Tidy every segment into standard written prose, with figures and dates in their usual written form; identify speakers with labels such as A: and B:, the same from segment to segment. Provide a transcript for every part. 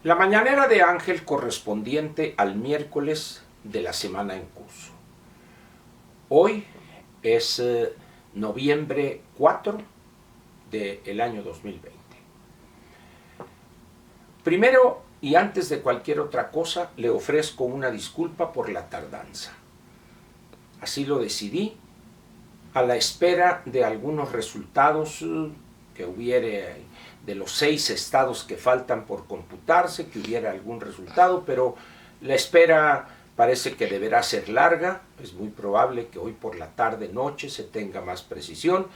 A: La mañanera de Ángel correspondiente al miércoles de la semana en curso. Hoy es noviembre 4 del año 2020. Primero y antes de cualquier otra cosa, le ofrezco una disculpa por la tardanza. Así lo decidí, a la espera de algunos resultados que hubiere de los 6 estados que faltan por computarse, que hubiera algún resultado, pero la espera parece que deberá ser larga. Es muy probable que hoy por la tarde-noche se tenga más precisión,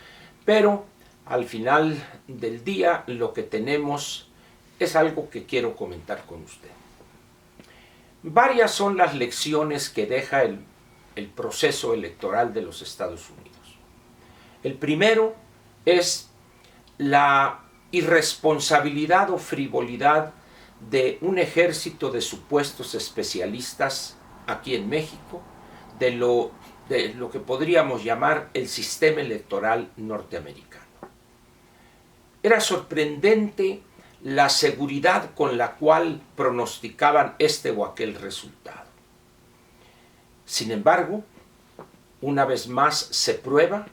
A: pero al final del día lo que tenemos es algo que quiero comentar con usted. Varias son las lecciones que deja el proceso electoral de los Estados Unidos. El primero es la irresponsabilidad o frivolidad de un ejército de supuestos especialistas aquí en México de lo que podríamos llamar el sistema electoral norteamericano. Era sorprendente la seguridad con la cual pronosticaban este o aquel resultado. Sin embargo, una vez más se prueba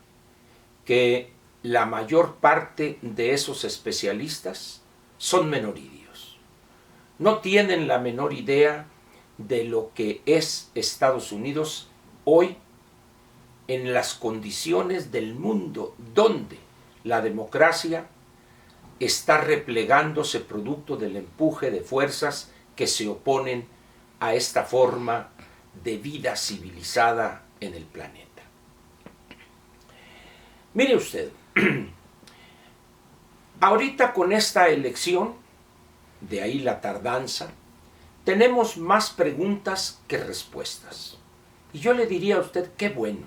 A: que la mayor parte de esos especialistas son menoridios. No tienen la menor idea de lo que es Estados Unidos hoy en las condiciones del mundo donde la democracia está replegándose producto del empuje de fuerzas que se oponen a esta forma de vida civilizada en el planeta. Mire usted, ahorita con esta elección, de ahí la tardanza, tenemos más preguntas que respuestas. Y yo le diría a usted, qué bueno.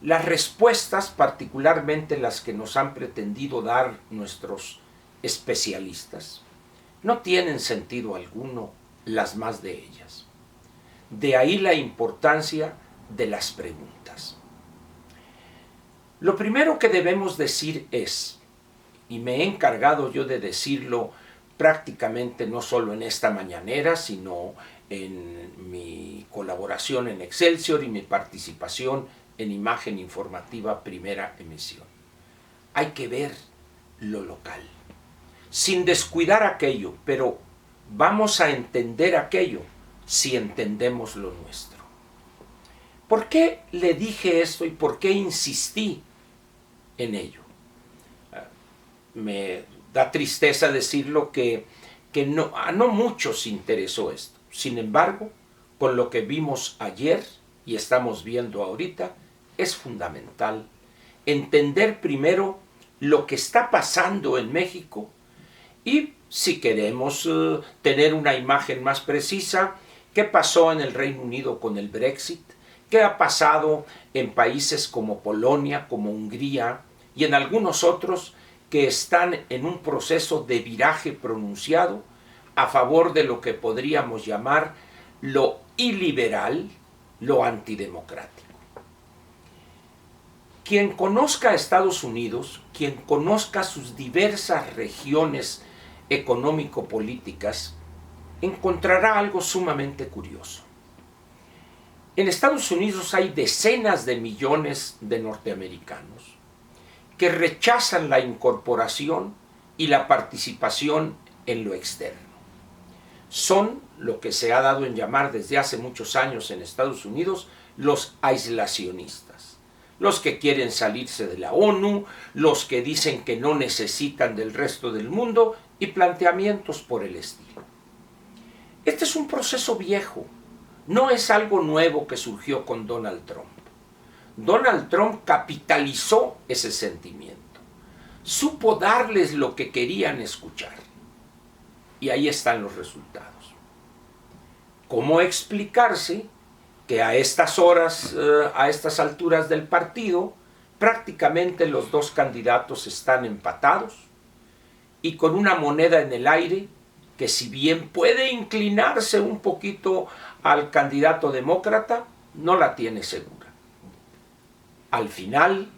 A: Las respuestas, particularmente las que nos han pretendido dar nuestros especialistas, no tienen sentido alguno las más de ellas. De ahí la importancia de las preguntas. Lo primero que debemos decir es, y me he encargado yo de decirlo prácticamente no solo en esta mañanera, sino en mi colaboración en Excelsior y mi participación en Imagen Informativa Primera Emisión. Hay que ver lo local, sin descuidar aquello, pero vamos a entender aquello si entendemos lo nuestro. ¿Por qué le dije esto y por qué insistí en ello? Me da tristeza decirlo que a no muchos interesó esto. Sin embargo, con lo que vimos ayer y estamos viendo ahorita, es fundamental entender primero lo que está pasando en México y, si queremos tener una imagen más precisa, qué pasó en el Reino Unido con el Brexit, qué ha pasado en países como Polonia, como Hungría y en algunos otros que están en un proceso de viraje pronunciado a favor de lo que podríamos llamar lo iliberal, lo antidemocrático. Quien conozca a Estados Unidos, quien conozca sus diversas regiones económico-políticas, encontrará algo sumamente curioso. En Estados Unidos hay decenas de millones de norteamericanos que rechazan la incorporación y la participación en lo externo. Son lo que se ha dado en llamar desde hace muchos años en Estados Unidos los aislacionistas, los que quieren salirse de la ONU, los que dicen que no necesitan del resto del mundo y planteamientos por el estilo. Este es un proceso viejo, no es algo nuevo que surgió con Donald Trump. Donald Trump capitalizó ese sentimiento, supo darles lo que querían escuchar. Y ahí están los resultados. ¿Cómo explicarse que a estas horas, a estas alturas del partido, prácticamente los dos candidatos están empatados y con una moneda en el aire que, si bien puede inclinarse un poquito al candidato demócrata, no la tiene segura? Al final,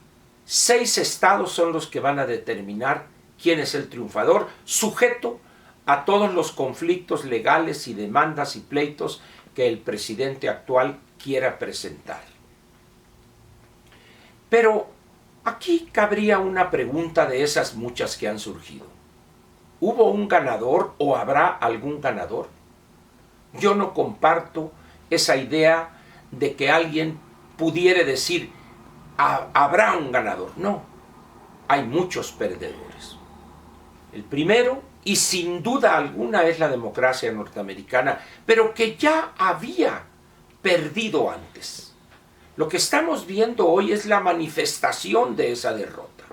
A: 6 estados son los que van a determinar quién es el triunfador, sujeto a todos los conflictos legales y demandas y pleitos que el presidente actual quiera presentar. Pero aquí cabría una pregunta de esas muchas que han surgido. ¿Hubo un ganador o habrá algún ganador? Yo no comparto esa idea de que alguien pudiera decir habrá un ganador. No, hay muchos perdedores. El primero, y sin duda alguna, es la democracia norteamericana, pero que ya había perdido antes. Lo que estamos viendo hoy es la manifestación de esa derrota.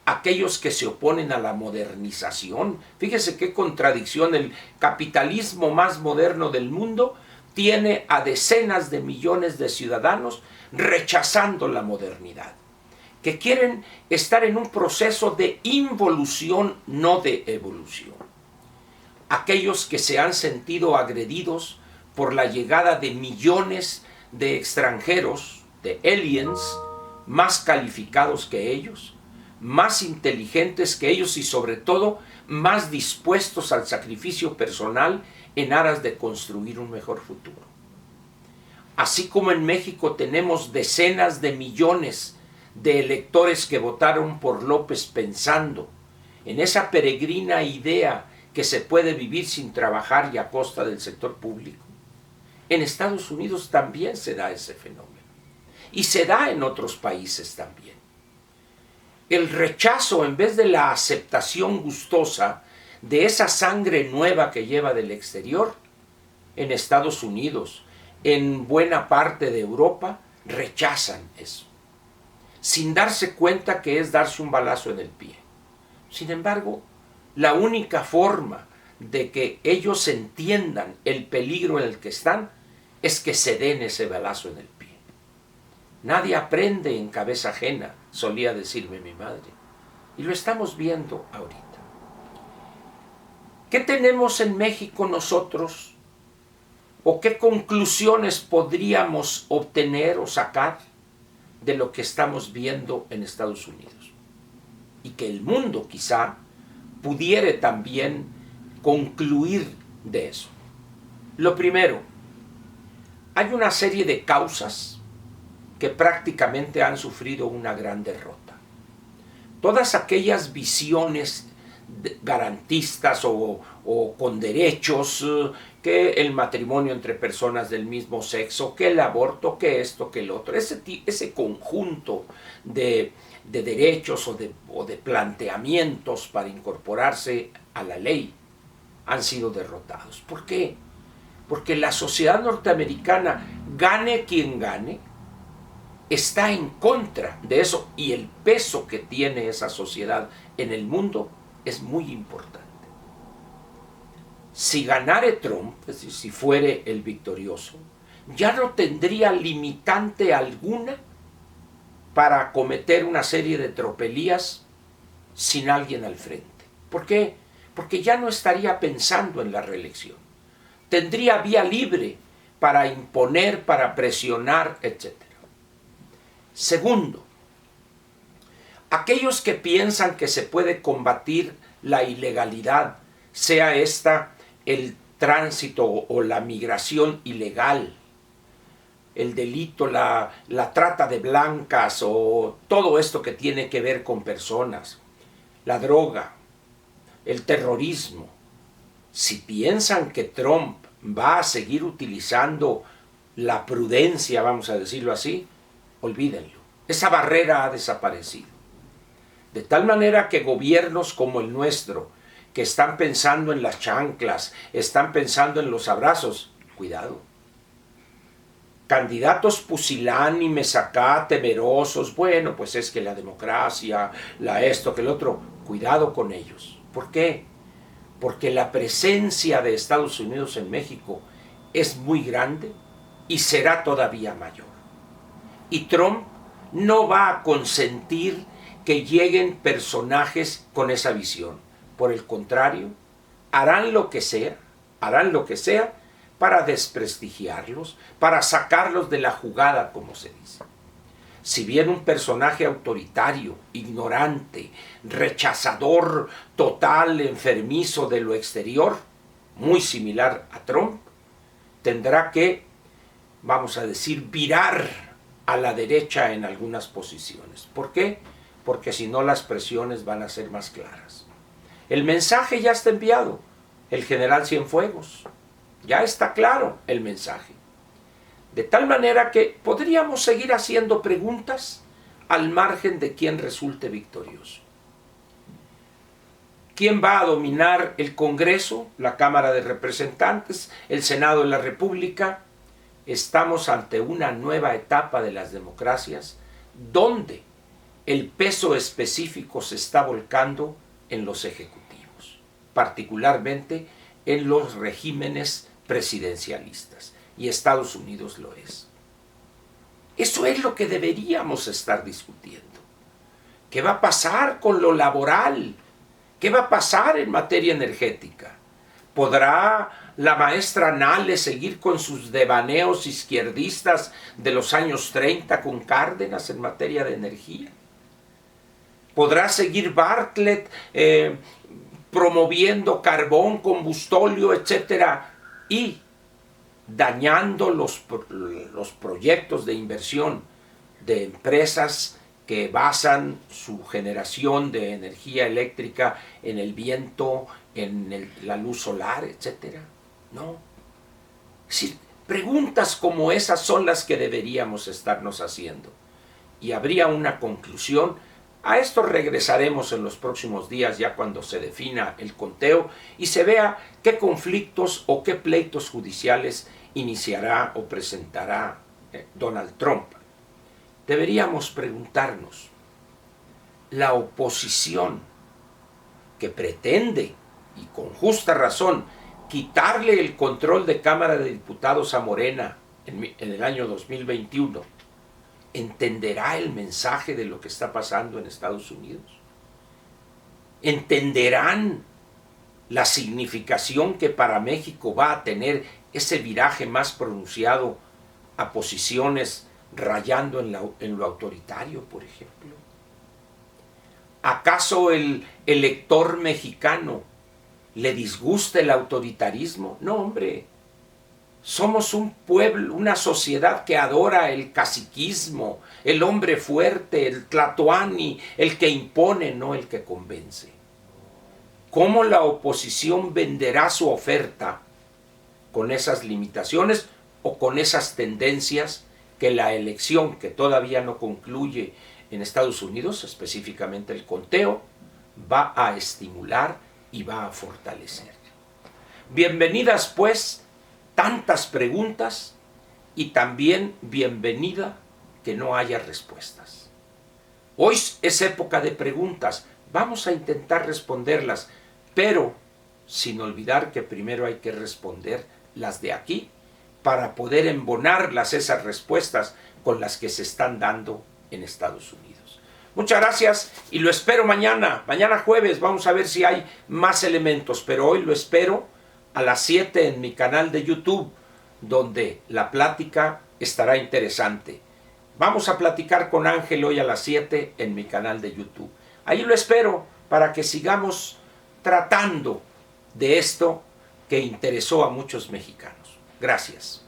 A: Aquellos que se oponen a la modernización, fíjese qué contradicción, el capitalismo más moderno del mundo tiene a decenas de millones de ciudadanos rechazando la modernidad, que quieren estar en un proceso de involución, no de evolución. Aquellos que se han sentido agredidos por la llegada de millones de extranjeros, de aliens, más calificados que ellos, más inteligentes que ellos y sobre todo más dispuestos al sacrificio personal en aras de construir un mejor futuro. Así como en México tenemos decenas de millones de electores que votaron por López pensando en esa peregrina idea que se puede vivir sin trabajar y a costa del sector público, en Estados Unidos también se da ese fenómeno y se da en otros países también. El rechazo en vez de la aceptación gustosa de esa sangre nueva que lleva del exterior, en Estados Unidos, en buena parte de Europa, rechazan eso, sin darse cuenta que es darse un balazo en el pie. Sin embargo, la única forma de que ellos entiendan el peligro en el que están es que se den ese balazo en el pie. Nadie aprende en cabeza ajena, solía decirme mi madre, y lo estamos viendo ahorita. ¿Qué tenemos en México nosotros? ¿O qué conclusiones podríamos obtener o sacar de lo que estamos viendo en Estados Unidos? Y que el mundo quizá pudiera también concluir de eso. Lo primero, hay una serie de causas que prácticamente han sufrido una gran derrota. Todas aquellas visiones garantistas o con derechos, que el matrimonio entre personas del mismo sexo, que el aborto, que esto, que el otro, ese conjunto de derechos o de planteamientos para incorporarse a la ley han sido derrotados. ¿Por qué? Porque la sociedad norteamericana, gane quien gane, está en contra de eso, y el peso que tiene esa sociedad en el mundo es muy importante. Si ganare Trump, es decir, si fuere el victorioso, ya no tendría limitante alguna para cometer una serie de tropelías sin alguien al frente. ¿Por qué? Porque ya no estaría pensando en la reelección. Tendría vía libre para imponer, para presionar, etc. Segundo, aquellos que piensan que se puede combatir la ilegalidad, sea esta el tránsito o la migración ilegal, el delito, la trata de blancas o todo esto que tiene que ver con personas, la droga, el terrorismo. Si piensan que Trump va a seguir utilizando la prudencia, vamos a decirlo así, olvídenlo. Esa barrera ha desaparecido. De tal manera que gobiernos como el nuestro, que están pensando en las chanclas, están pensando en los abrazos, cuidado. Candidatos pusilánimes acá, temerosos, bueno, pues es que la democracia, la esto, que el otro, cuidado con ellos. ¿Por qué? Porque la presencia de Estados Unidos en México es muy grande y será todavía mayor. Y Trump no va a consentir que lleguen personajes con esa visión. Por el contrario, harán lo que sea para desprestigiarlos, para sacarlos de la jugada, como se dice. si bien un personaje autoritario, ignorante, rechazador total, enfermizo de lo exterior, muy similar a Trump, tendrá que, vamos a decir, virar a la derecha en algunas posiciones. ¿Por qué? Porque si no las presiones van a ser más claras. El mensaje ya está enviado. El general Cienfuegos. Ya está claro el mensaje. De tal manera que podríamos seguir haciendo preguntas al margen de quién resulte victorioso. ¿Quién va a dominar el Congreso, la Cámara de Representantes, el Senado de la República? Estamos ante una nueva etapa de las democracias donde el peso específico se está volcando en los ejecutivos, particularmente en los regímenes presidencialistas, y Estados Unidos lo es. Eso es lo que deberíamos estar discutiendo. ¿Qué va a pasar con lo laboral? ¿Qué va a pasar en materia energética? ¿Podrá la maestra Nale seguir con sus devaneos izquierdistas de los años 30 con Cárdenas en materia de energía? ¿Podrá seguir Bartlett promoviendo carbón, combustóleo, etcétera, y dañando los proyectos de inversión de empresas que basan su generación de energía eléctrica en el viento, en la luz solar, etcétera? No. Es decir, preguntas como esas son las que deberíamos estarnos haciendo. Y habría una conclusión. A esto regresaremos en los próximos días, ya cuando se defina el conteo y se vea qué conflictos o qué pleitos judiciales iniciará o presentará Donald Trump. Deberíamos preguntarnos, la oposición que pretende, y con justa razón, quitarle el control de Cámara de Diputados a Morena en el año 2021, ¿entenderá el mensaje de lo que está pasando en Estados Unidos? ¿Entenderán la significación que para México va a tener ese viraje más pronunciado a posiciones rayando en lo autoritario, por ejemplo? ¿Acaso el elector mexicano le disgusta el autoritarismo? No, hombre. Somos un pueblo, una sociedad que adora el caciquismo, el hombre fuerte, el tlatoani, el que impone, no el que convence. ¿Cómo la oposición venderá su oferta con esas limitaciones o con esas tendencias que la elección, que todavía no concluye en Estados Unidos, específicamente el conteo, va a estimular y va a fortalecer? Bienvenidas, pues, tantas preguntas, y también bienvenida que no haya respuestas. Hoy es época de preguntas, vamos a intentar responderlas, pero sin olvidar que primero hay que responder las de aquí para poder embonarlas, esas respuestas con las que se están dando en Estados Unidos. Muchas gracias y lo espero mañana jueves, vamos a ver si hay más elementos, pero hoy lo espero a las 7 en mi canal de YouTube, donde la plática estará interesante. Vamos a platicar con Ángel hoy a las 7 en mi canal de YouTube. Ahí lo espero para que sigamos tratando de esto que interesó a muchos mexicanos. Gracias.